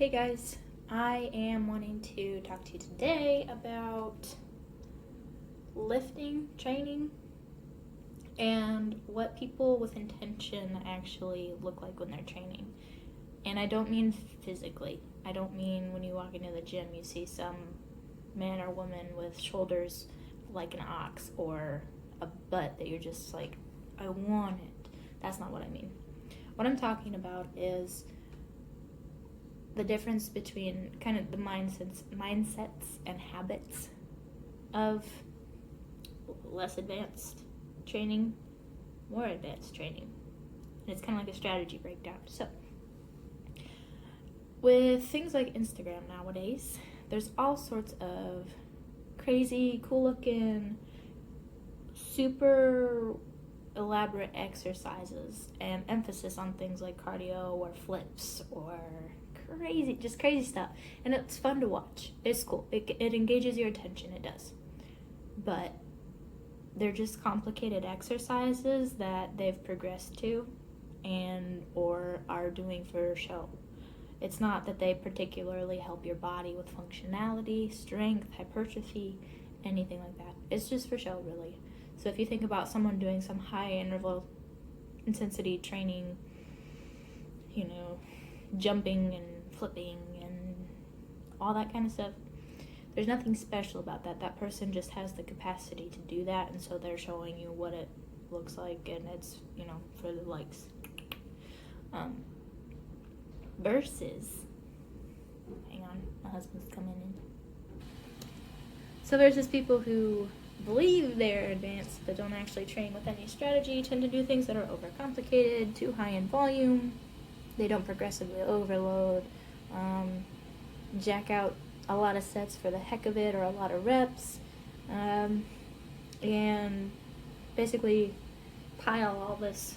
Hey guys, I am wanting to talk to you today about lifting training and what people with intention actually look like when they're training. And I don't mean physically. I don't mean when you walk into the gym you see some man or woman with shoulders like an ox or a butt that you're just like, I want it. That's not what I mean. What I'm talking about is the difference between kind of the mindsets and habits of less advanced training, more advanced training. And it's kind of like a strategy breakdown. So, with things like Instagram nowadays, there's all sorts of crazy, cool-looking, super elaborate exercises and emphasis on things like cardio or flips or crazy stuff, and it's fun to watch. It's cool. It engages your attention. It does, but they're just complicated exercises that they've progressed to and or are doing for show. It's not that they particularly help your body with functionality, strength, hypertrophy, anything like that. It's just for show, really. So if you think about someone doing some high interval intensity training, jumping and flipping and all that kind of stuff, there's nothing special about that. That person just has the capacity to do that, and so they're showing you what it looks like, and it's, for the likes. Versus, hang on, my husband's coming in. So versus people who believe they're advanced but don't actually train with any strategy, tend to do things that are overcomplicated, too high in volume. They don't progressively overload, jack out a lot of sets for the heck of it or a lot of reps, and basically pile all this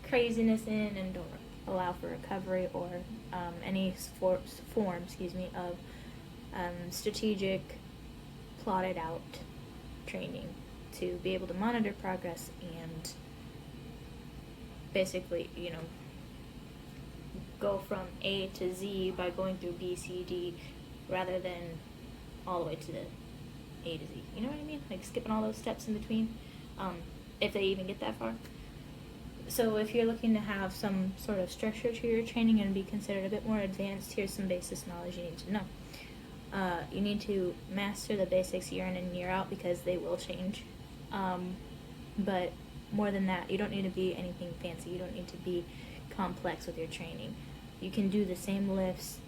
craziness in and don't allow for recovery or any form of strategic, plotted out training to be able to monitor progress and basically, go from A to Z by going through B, C, D, rather than all the way to the A to Z. You know what I mean? Like skipping all those steps in between, if they even get that far. So if you're looking to have some sort of structure to your training and be considered a bit more advanced, here's some basis knowledge you need to know. You need to master the basics year in and year out because they will change. But more than that, you don't need to be anything fancy. You don't need to be complex with your training. You can do the same lifts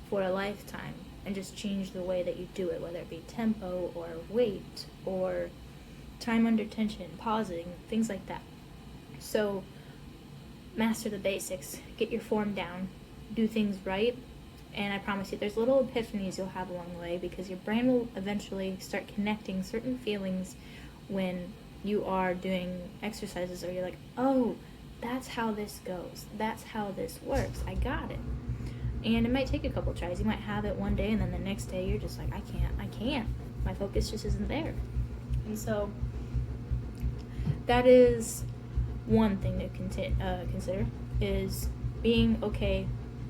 for a lifetime and just change the way that you do it, whether it be tempo or weight or time under tension, pausing, things like that. So master the basics, get your form down, do things right, and I promise you there's little epiphanies you'll have along the way because your brain will eventually start connecting certain feelings when you are doing exercises or you're like, oh, that's how this goes, that's how this works, I got it. And it might take a couple tries. You might have it one day and then the next day you're just like, I can't. My focus just isn't there. And so that is one thing to consider is being okay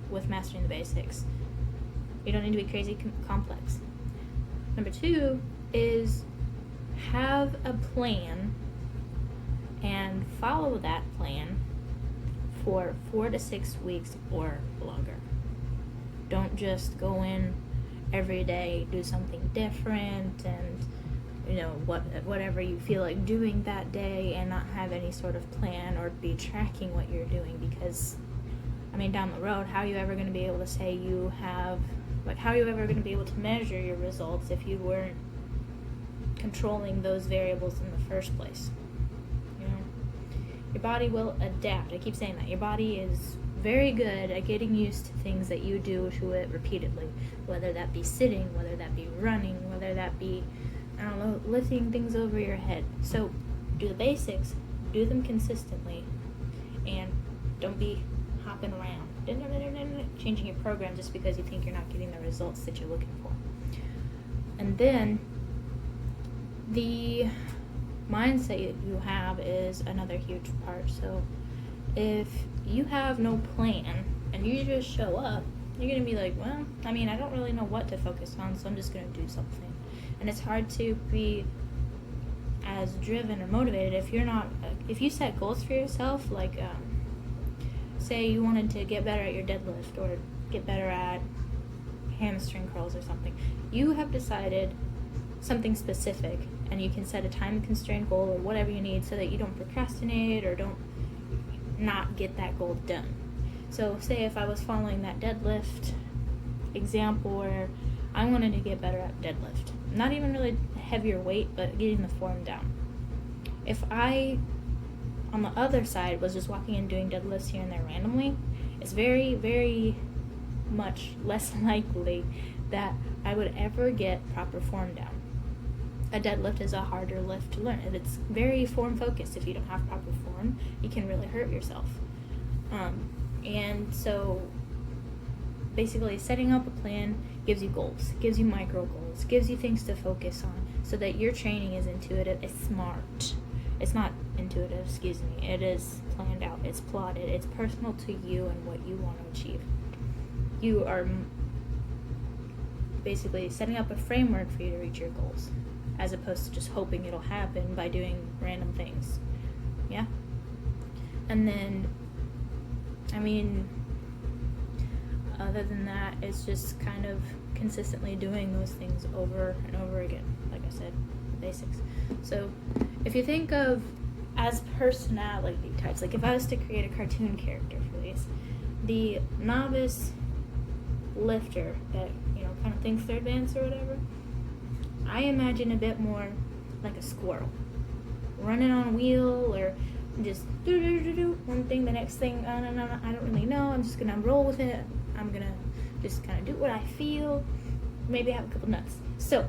with mastering the basics. You don't need to be crazy complex. Number 2 is have a plan and follow that plan for 4 to 6 weeks or longer. Don't just go in every day, do something different and whatever you feel like doing that day and not have any sort of plan or be tracking what you're doing, because down the road, how are you ever going to be able to say you have, how are you ever going to be able to measure your results if you weren't controlling those variables in the first place? Your body will adapt. I keep saying that. Your body is very good at getting used to things that you do to it repeatedly, whether that be sitting, whether that be running, whether that be lifting things over your head. So do the basics, do them consistently, and don't be hopping around, changing your program just because you think you're not getting the results that you're looking for. And then the mindset you have is another huge part. So if you have no plan and you just show up, you're going to be like, well, I mean, I don't really know what to focus on, so I'm just going to do something. And it's hard to be as driven or motivated if you're not, if you set goals for yourself, like, say you wanted to get better at your deadlift or get better at hamstring curls or something. You have decided something specific, and you can set a time constrained goal or whatever you need so that you don't procrastinate or don't not get that goal done. So say if I was following that deadlift example where I wanted to get better at deadlift, not even really heavier weight, but getting the form down. If I, on the other side, was just walking and doing deadlifts here and there randomly, it's very, very much less likely that I would ever get proper form down. A deadlift is a harder lift to learn, and it's very form focused. If you don't have proper form, you can really hurt yourself. And so basically setting up a plan gives you goals, gives you micro goals, gives you things to focus on so that your training is intuitive, it's smart. It's not intuitive, it is planned out, it's plotted, it's personal to you and what you want to achieve. You are basically setting up a framework for you to reach your goals, as opposed to just hoping it'll happen by doing random things. Yeah? And then, I mean, other than that, it's just kind of consistently doing those things over and over again. Like I said, basics. So if you think of as personality types, like if I was to create a cartoon character for these, the novice lifter that, you know, kind of thinks they're advanced or whatever, I imagine a bit more like a squirrel running on a wheel, or just do one thing, the next thing, I don't really know, I'm just gonna roll with it, I'm gonna just kind of do what I feel, maybe have a couple nuts. So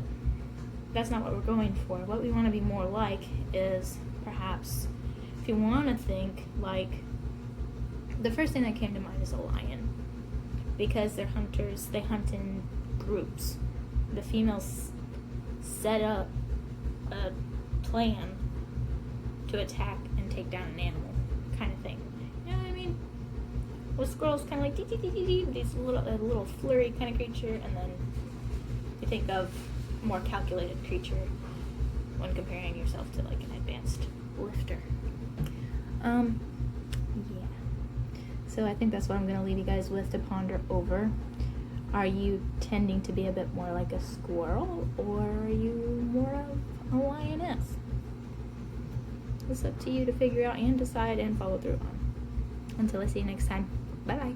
that's not what we're going for. What we want to be more like is, perhaps, if you want to think like, the first thing that came to mind is a lion, because they're hunters, they hunt in groups. The females set up a plan to attack and take down an animal, kind of thing. You know what I mean? Well, squirrels kind of like these little flurry kind of creature, and then you think of a more calculated creature when comparing yourself to like an advanced lifter. Yeah. So I think that's what I'm going to leave you guys with to ponder over. Are you tending to be a bit more like a squirrel, or are you more of a lioness? It's up to you to figure out and decide and follow through on. Until I see you next time, bye-bye.